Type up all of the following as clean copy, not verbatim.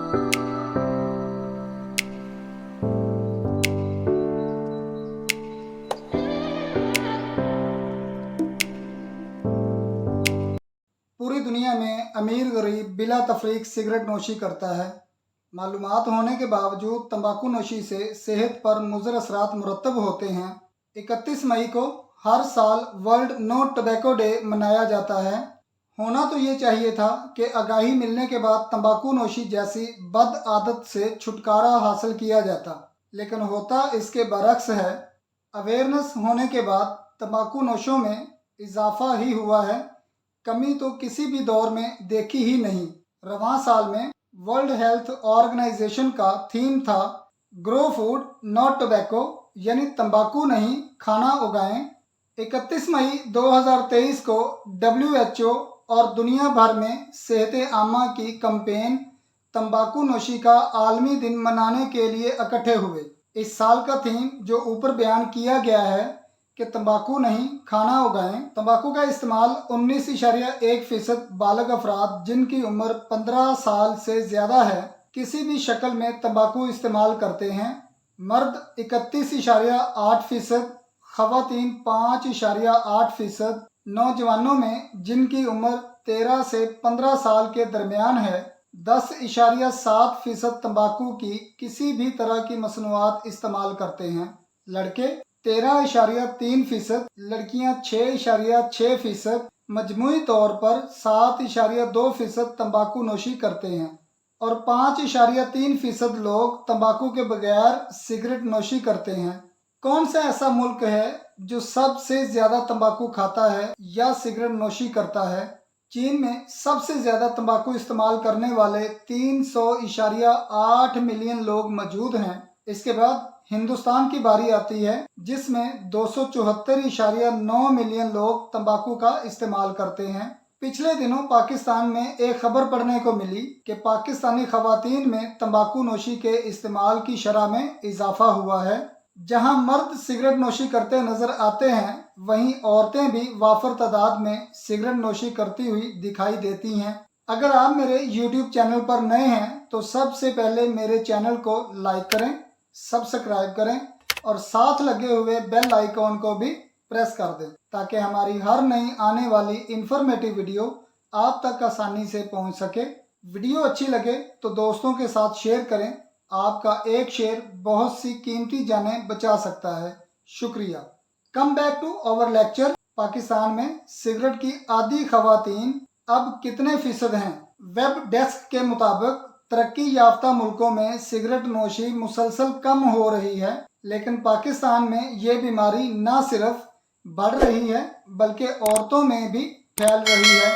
पूरी दुनिया में अमीर गरीब बिला तफरीक सिगरेट नोशी करता है। मालूमात होने के बावजूद तंबाकू नोशी से सेहत पर मुज़र असरात मुरतब होते हैं। 31 मई को हर साल वर्ल्ड नो टोबैको डे मनाया जाता है। होना तो ये चाहिए था कि आगाही मिलने के बाद तंबाकू नोशी जैसी बद आदत से छुटकारा हासिल किया जाता, लेकिन होता इसके बरक्स है। अवेयरनेस होने के बाद तंबाकू नोशों में इजाफा ही हुआ है, कमी तो किसी भी दौर में देखी ही नहीं। रवां साल में वर्ल्ड हेल्थ ऑर्गेनाइजेशन का थीम था ग्रो फूड नॉट टोबैको, यानी तंबाकू नहीं खाना उगाएं। 31 मई 2023 को WHO और दुनिया भर में सेहत आमा की कैंपेन तंबाकू नोशी का आलमी दिन मनाने के लिए इकट्ठे हुए। इस साल का थीम जो ऊपर बयान किया गया है कि तंबाकू नहीं खाना उगाएं। तंबाकू का इस्तेमाल 19.1% बालग अफराद जिनकी उम्र 15 साल से ज़्यादा है किसी भी शक्ल में तंबाकू इस्तेमाल करते हैं। मर्द 31.8%, ख़वातीन 5.8%, नौजवानों में जिनकी उम्र 13 से 15 साल के दरमियान है 10.7% तंबाकू की किसी भी तरह की मसनूआत इस्तेमाल करते हैं। लड़के 13.3%, लड़कियां 6.6%, मजमूई तौर पर 7.2% तंबाकू नोशी करते हैं और 5.3% लोग तंबाकू के बगैर सिगरेट नोशी करते हैं। कौन सा ऐसा मुल्क है जो सबसे ज़्यादा तंबाकू खाता है या सिगरेट नोशी करता है? चीन में सबसे ज़्यादा तंबाकू इस्तेमाल करने वाले 300.8 मिलियन लोग मौजूद हैं। इसके बाद हिंदुस्तान की बारी आती है जिसमें 274.9 मिलियन लोग तंबाकू का इस्तेमाल करते हैं। पिछले दिनों पाकिस्तान में एक खबर पढ़ने को मिली कि पाकिस्तानी खवातीन में तंबाकू नोशी के इस्तेमाल की शरह में इजाफा हुआ है। जहां मर्द सिगरेट नोशी करते नजर आते हैं वहीं औरतें भी वाफर तादाद में सिगरेट नोशी करती हुई दिखाई देती हैं। अगर आप मेरे YouTube चैनल पर नए हैं तो सबसे पहले मेरे चैनल को लाइक करें, सब्सक्राइब करें और साथ लगे हुए बेल आइकॉन को भी प्रेस कर दें ताकि हमारी हर नई आने वाली इंफॉर्मेटिव वीडियो आप तक आसानी से पहुंच सके। वीडियो अच्छी लगे तो दोस्तों के साथ शेयर करें। आपका एक शेयर बहुत सी कीमती जानें बचा सकता है। शुक्रिया। Come back to our lecture. Pakistan में सिगरेट की आदी खवातीन अब कितने फीसद हैं? वेब डेस्क के मुताबिक तरक्की याफ्ता मुल्कों में सिगरेट नोशी मुसलसल कम हो रही है, लेकिन पाकिस्तान में ये बीमारी न सिर्फ बढ़ रही है बल्कि औरतों में भी फैल रही है।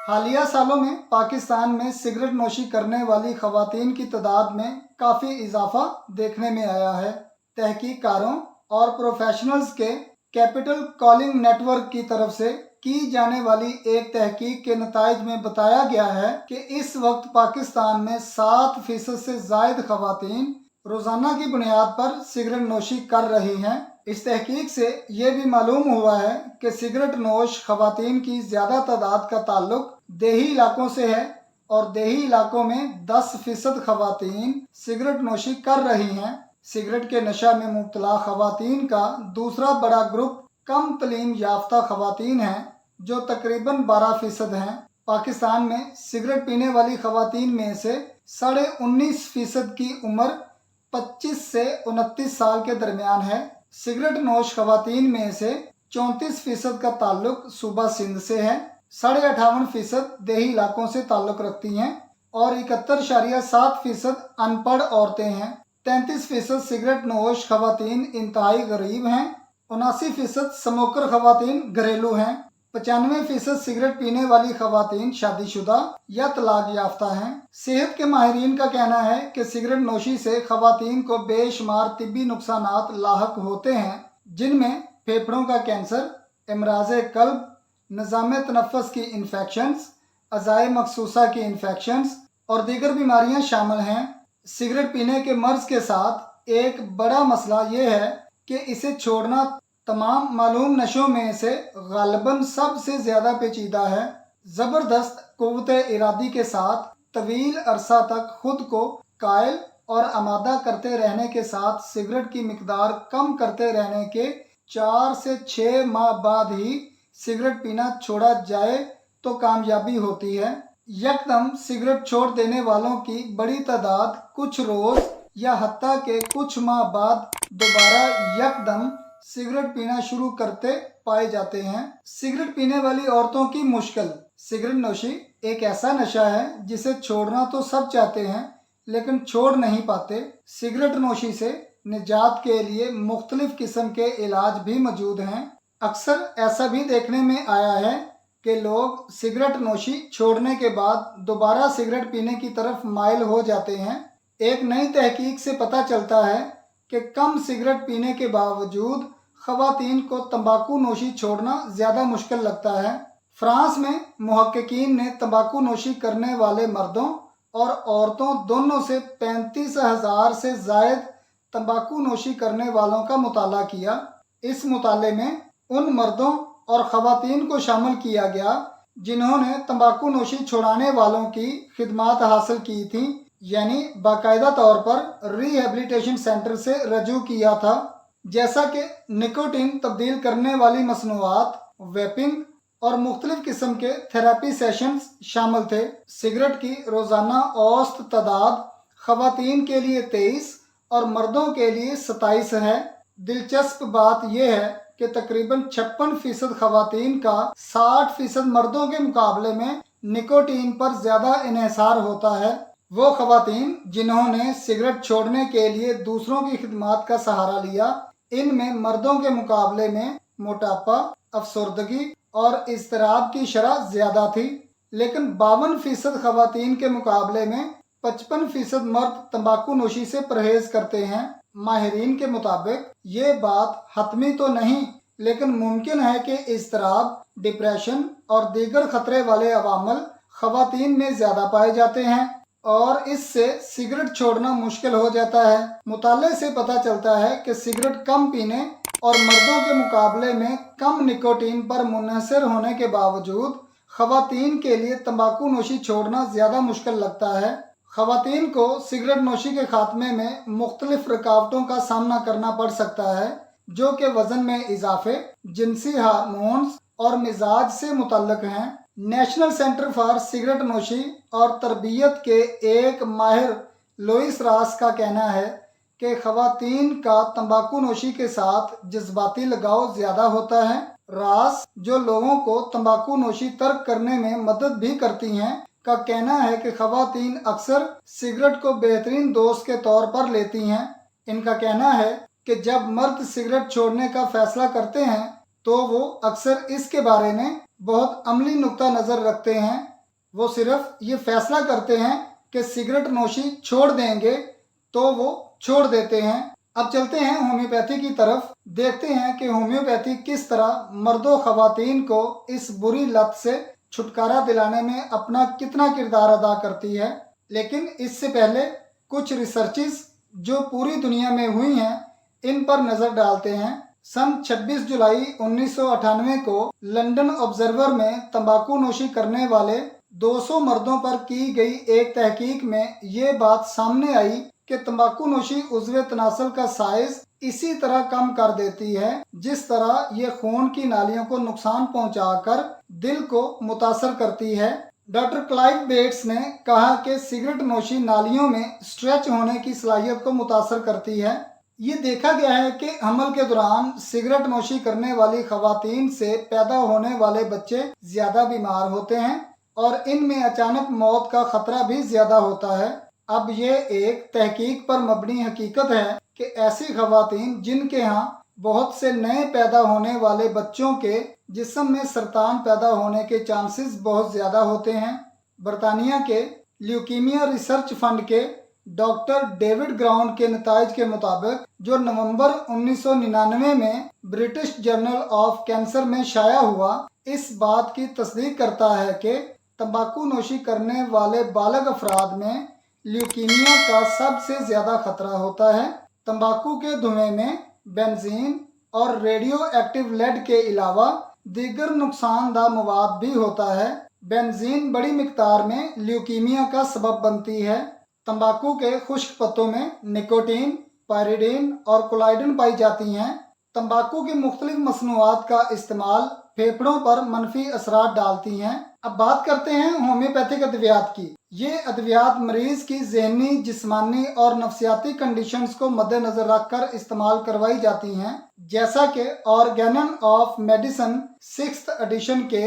हालिया सालों में पाकिस्तान में सिगरेट नोशी करने वाली खवातीन की तादाद में काफ़ी इजाफा देखने में आया है। तहकीकारों और प्रोफेशनल्स के कैपिटल कॉलिंग नेटवर्क की तरफ से की जाने वाली एक तहकीक के नताइज में बताया गया है कि इस वक्त पाकिस्तान में 7% से जायद खवातीन रोज़ाना की बुनियाद पर सिगरेट नोशी कर रही हैं। इस तहकीक से ये भी मालूम हुआ है कि सिगरेट नोश खवातीन की ज़्यादा तादाद का ताल्लुक देही इलाकों से है और देही इलाकों में 10% खवातीन सिगरेट नोशी कर रही हैं। सिगरेट के नशा में मुब्तला खवातीन का दूसरा बड़ा ग्रुप कम तलीम याफ्ता खवातीन हैं जो तकरीबन 12% हैं। पाकिस्तान में सिगरेट पीने वाली खवातीन में से 19.5% की उम्र 25 से 29 साल के दरमियान है। सिगरेट नोश खवातीन में से 34% का ताल्लुक सूबा सिंध से है, 58.5% देही इलाकों से ताल्लुक रखती हैं और 71.7% अनपढ़ औरतें हैं। 33% सिगरेट नोश खवातीन इंतहाई गरीब हैं, 79% स्मोकर खवातीन घरेलू हैं, 95% सिगरेट पीने वाली खवातीन शादीशुदा या तलाक याफ्ता हैं। सेहत के माहिरीन का कहना है कि सिगरेट नोशी से खवातीन को बेशुमार तिब्बी नुकसानात लाहक होते हैं जिनमें फेफड़ों का कैंसर, इमराज़े कल्ब, निज़ाम तनफ़्फ़ुस की इन्फेक्शंस, अज़ाए मखसूसा की इन्फेक्शंस और दीगर बीमारियां शामिल हैं। सिगरेट पीने के मर्ज़ के साथ एक बड़ा मसला ये है कि इसे छोड़ना तमाम मालूम नशों में से गालिबन सबसे ज़्यादा पेचीदा है। ज़बरदस्त क़ुव्वत इरादी के साथ طویل عرصہ تک خود کو قائل اور آمادہ کرتے رہنے کے ساتھ سگریٹ کی مقدار کم کرتے رہنے کے 4 سے 6 ماہ بعد ہی سگریٹ پینا چھوڑا جائے تو کامیابی ہوتی ہے۔ یکدم سگریٹ چھوڑ دینے والوں کی بڑی تعداد کچھ روز یا حتیٰ کہ کچھ ماہ بعد دوبارہ یکدم سگریٹ پینا شروع کرتے پائے جاتے ہیں۔ سگریٹ پینے والی عورتوں کی مشکل۔ سگریٹ نوشی ایک ایسا نشہ ہے جسے چھوڑنا تو سب چاہتے ہیں لیکن چھوڑ نہیں پاتے۔ سگریٹ نوشی سے نجات کے لیے مختلف قسم کے علاج بھی موجود ہیں۔ اکثر ایسا بھی دیکھنے میں آیا ہے کہ لوگ سگریٹ نوشی چھوڑنے کے بعد دوبارہ سگریٹ پینے کی طرف مائل ہو جاتے ہیں۔ ایک نئی تحقیق سے پتہ چلتا ہے کہ کم سگریٹ پینے کے باوجود خواتین کو تمباکو نوشی چھوڑنا زیادہ مشکل لگتا ہے۔ فرانس میں محققین نے تمباکو نوشی کرنے والے مردوں اور عورتوں دونوں سے 35,000 سے زائد تمباکو نوشی کرنے والوں کا مطالعہ کیا۔ اس مطالعے میں ان مردوں اور خواتین کو شامل کیا گیا جنہوں نے تمباکو نوشی چھڑانے والوں کی خدمات حاصل کی تھیں، یعنی باقاعدہ طور پر ری ہیبلیٹیشن سینٹر سے رجوع کیا تھا، جیسا کہ نکوٹین تبدیل کرنے والی مصنوعات، ویپنگ اور مختلف قسم کے تھراپی سیشنز شامل تھے۔ سگریٹ کی روزانہ اوسط تعداد خواتین کے لیے 23 اور مردوں کے لیے 27 ہے۔ دلچسپ بات یہ ہے کہ تقریباً 56% خواتین کا 60% مردوں کے مقابلے میں نکوٹین پر زیادہ انحصار ہوتا ہے۔ وہ خواتین جنہوں نے سگریٹ چھوڑنے کے لیے دوسروں کی خدمات کا سہارا لیا، ان میں مردوں کے مقابلے میں موٹاپا، افسردگی اور اضطراب کی شرح زیادہ تھی، لیکن 52% خواتین کے مقابلے میں 55% مرد تمباکو نوشی سے پرہیز کرتے ہیں۔ ماہرین کے مطابق یہ بات حتمی تو نہیں، لیکن ممکن ہے کہ اضطراب، ڈپریشن اور دیگر خطرے والے عوامل خواتین میں زیادہ پائے جاتے ہیں اور اس سے سگریٹ چھوڑنا مشکل ہو جاتا ہے۔ مطالعے سے پتہ چلتا ہے کہ سگریٹ کم پینے اور مردوں کے مقابلے میں کم نکوٹین پر منحصر ہونے کے باوجود خواتین کے لیے تمباکو نوشی چھوڑنا زیادہ مشکل لگتا ہے۔ خواتین کو سگریٹ نوشی کے خاتمے میں مختلف رکاوٹوں کا سامنا کرنا پڑ سکتا ہے، جو کہ وزن میں اضافے، جنسی ہارمونز اور مزاج سے متعلق ہیں۔ نیشنل سینٹر فار سگریٹ نوشی اور تربیت کے ایک ماہر لوئس راس کا کہنا ہے کہ خواتین کا تمباکو نوشی کے ساتھ جذباتی لگاؤ زیادہ ہوتا ہے۔ راس، جو لوگوں کو تمباکو نوشی ترک کرنے میں مدد بھی کرتی ہیں، کا کہنا ہے کہ خواتین اکثر سگریٹ کو بہترین دوست کے طور پر لیتی ہیں۔ ان کا کہنا ہے کہ جب مرد سگریٹ چھوڑنے کا فیصلہ کرتے ہیں تو وہ اکثر اس کے بارے میں بہت عملی نقطہ نظر رکھتے ہیں۔ وہ صرف یہ فیصلہ کرتے ہیں کہ سگریٹ نوشی چھوڑ دیں گے تو وہ چھوڑ دیتے ہیں۔ اب چلتے ہیں ہومیوپیتھی کی طرف، دیکھتے ہیں کہ ہومیوپیتھی کس طرح مرد و خواتین کو اس بری لت سے چھٹکارا دلانے میں اپنا کتنا کردار ادا کرتی ہے۔ لیکن اس سے پہلے کچھ ریسرچز جو پوری دنیا میں ہوئی ہیں ان پر نظر ڈالتے ہیں۔ سن 26 جولائی 1998 کو لندن آبزرور میں تمباکو نوشی کرنے والے 200 مردوں پر کی گئی ایک تحقیق میں یہ بات سامنے آئی کہ تمباکو نوشی عضو تناسل کا سائز اسی طرح کم کر دیتی ہے جس طرح یہ خون کی نالیوں کو نقصان پہنچا کر دل کو متاثر کرتی ہے۔ ڈاکٹر کلائیو بیٹس نے کہا کہ سگریٹ نوشی نالیوں میں اسٹریچ ہونے کی صلاحیت کو متاثر کرتی ہے۔ یہ دیکھا گیا ہے کہ حمل کے دوران سگریٹ نوشی کرنے والی خواتین سے پیدا ہونے والے بچے زیادہ بیمار ہوتے ہیں اور ان میں اچانک موت کا خطرہ بھی زیادہ ہوتا ہے۔ اب یہ ایک تحقیق پر مبنی حقیقت ہے کہ ایسی خواتین جن کے ہاں بہت سے نئے پیدا ہونے والے بچوں کے جسم میں سرطان پیدا ہونے کے چانسز بہت زیادہ ہوتے ہیں۔ برطانیہ کے لیوکیمیا ریسرچ فنڈ کے ڈاکٹر ڈیوڈ گراؤنڈ کے نتائج کے مطابق، جو نومبر 1999 میں برٹش جرنل آف کینسر میں شائع ہوا، اس بات کی تصدیق کرتا ہے کہ تمباکو نوشی کرنے والے بالغ افراد میں لیوکیمیا کا سب سے زیادہ خطرہ ہوتا ہے۔ تمباکو کے دھوئیں میں بینزین اور ریڈیو ایکٹیو لیڈ کے علاوہ دیگر نقصان دہ مواد بھی ہوتا ہے बेंजीन बड़ी मिकदार में ल्यूकीमिया का सबब बनती है। तंबाकू के खुश्क पत्तों में निकोटीन, पायरिडीन और कोलाइडिन पाई जाती हैं। तंबाकू की मुख्तलिफ मसनूआत का इस्तेमाल फेफड़ों पर मनफी असरात डालती हैं। अब बात करते हैं होम्योपैथिक अद्वियात की। ये अद्वियात मरीज की ज़हनी, जिस्मानी और नफ्सियाती कंडीशंस को मद्देनजर रखकर इस्तेमाल करवाई जाती हैं। जैसा कि Organon of Medicine 6th edition के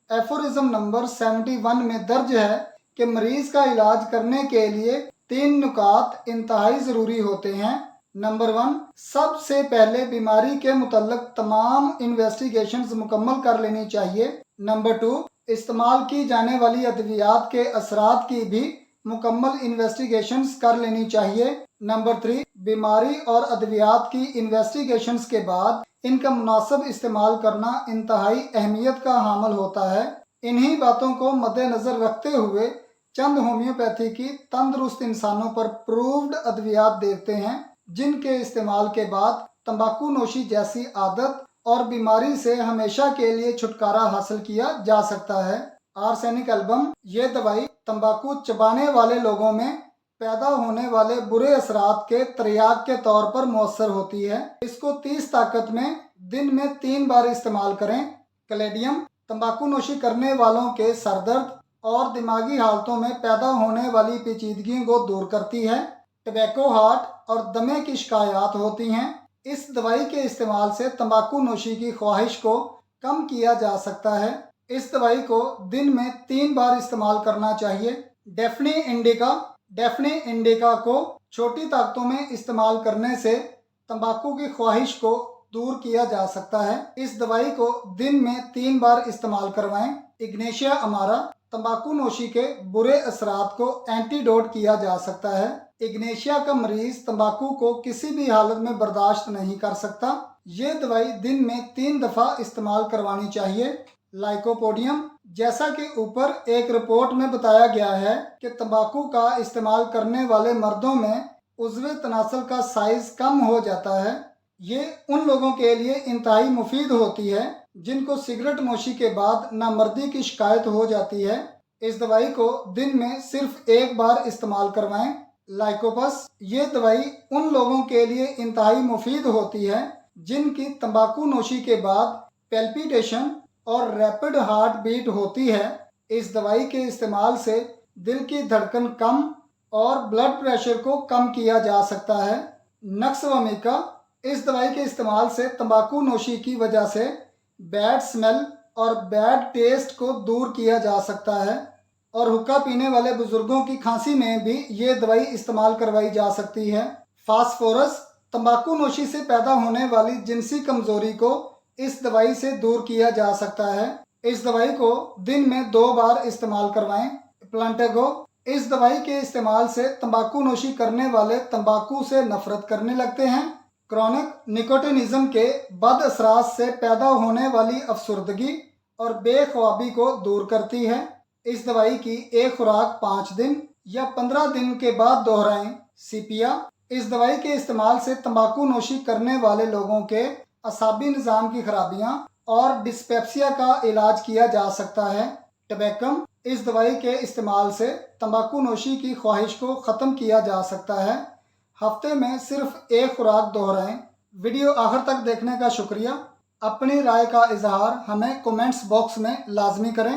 एफोरिज्म नंबर 71 में दर्ज है कि मरीज का इलाज करने के लिए 3 नुकात इंतहाई ज़रूरी होते हैं। नंबर 1, सबसे पहले बीमारी के मुतल्लिक तमाम इन्वेस्टिगेशंस मुकम्मल कर लेनी चाहिए। नंबर 2, इस्तेमाल की जाने वाली अद्वियात के असरात की भी मुकम्मल इन्वेस्टिगेशंस कर लेनी चाहिए। नंबर 3, बीमारी और अद्वियात की इन्वेस्टिगेशंस के बाद इनका मुनासिब इस्तेमाल करना इंतहाई अहमियत का हामिल होता है। इन्हीं बातों को मद्देनज़र रखते हुए चंद होम्योपैथी की तंदुरुस्त इंसानों पर प्रूव्ड अद्वियात देखते हैं, जिनके इस्तेमाल के बाद तंबाकू नोशी जैसी आदत और बीमारी से हमेशा के लिए छुटकारा हासिल किया जा सकता है। आर्सेनिक एल्बम, ये दवाई तंबाकू चबाने वाले लोगों में पैदा होने वाले बुरे असरात के त्रियाग के तौर पर मौसर होती है। इसको 30 ताकत में दिन में 3 बार इस्तेमाल करें। कैलेडियम, तंबाकू नोशी करने वालों के सरदर्द और दिमागी हालतों में पैदा होने वाली पेचीदगियों को दूर करती है। टबैको हार्ट और दमे की शिकायत होती हैं। इस दवाई के इस्तेमाल से तंबाकू नोशी की ख्वाहिश को कम किया जा सकता है। इस दवाई को दिन में 3 बार इस्तेमाल करना चाहिए। डेफनी इंडिका को छोटी ताकतों में इस्तेमाल करने से तंबाकू की ख्वाहिश को दूर किया जा सकता है। इस दवाई को दिन में 3 बार इस्तेमाल करवाएं। इग्नेशिया अमारा, तंबाकू नोशी के बुरे असरात को एंटीडोट किया जा सकता है। इग्नेशिया का मरीज तंबाकू को किसी भी हालत में बर्दाश्त नहीं कर सकता। ये दवाई दिन में 3 दफ़ा इस्तेमाल करवानी चाहिए। लाइकोपोडियम, जैसा कि ऊपर एक रिपोर्ट में बताया गया है कि तंबाकू का इस्तेमाल करने वाले मर्दों में उज़्वे तनासल का साइज कम हो जाता है। ये उन लोगों के लिए इंतहाई मुफीद होती है जिनको सिगरेट नोशी के बाद नामर्दी की शिकायत हो जाती है। इस दवाई को दिन में सिर्फ 1 बार इस्तेमाल करवाएं। लाइकोपस, ये दवाई उन लोगों के लिए इंतहाई मुफीद होती है जिनकी तंबाकू नोशी के बाद पैल्पिटेशन और रैपिड हार्ट बीट होती है। इस दवाई के इस्तेमाल से दिल की धड़कन कम और ब्लड प्रेशर को कम किया जा सकता है। नक्सवमिका, इस दवाई के इस्तेमाल से तंबाकू नोशी की वजह से बैड स्मेल और बैड टेस्ट को दूर किया जा सकता है। और हुक्का पीने वाले बुजुर्गों की खांसी में भी ये दवाई इस्तेमाल करवाई जा सकती है। फास्फोरस, तंबाकू नोशी से पैदा होने वाली जिनसी कमजोरी को इस दवाई से दूर किया जा सकता है। इस दवाई को दिन में 2 बार इस्तेमाल करवाएं। प्लांटेगो, इस दवाई के इस्तेमाल से तंबाकू नोशी करने वाले तंबाकू से नफरत करने लगते हैं। क्रॉनिक निकोटिनिज्म के बद असरात से पैदा होने वाली अफसुर्दगी और बेख्वाबी को दूर करती है। इस दवाई की एक खुराक 5 दिन या 15 दिन के बाद दोहराएं। सीपिया, इस दवाई के इस्तेमाल से तंबाकू नोशी करने वाले लोगों के असाबी निज़ाम की खराबियां और डिस्पेप्सिया का इलाज किया जा सकता है। टबैकम, इस दवाई के इस्तेमाल से तंबाकू नोशी की ख्वाहिश को ख़त्म किया जा सकता है। हफ्ते में सिर्फ 1 खुराक दोहराएं। वीडियो आखिर तक देखने का शुक्रिया। अपनी राय का इजहार हमें कमेंट्स बॉक्स में लाजमी करें।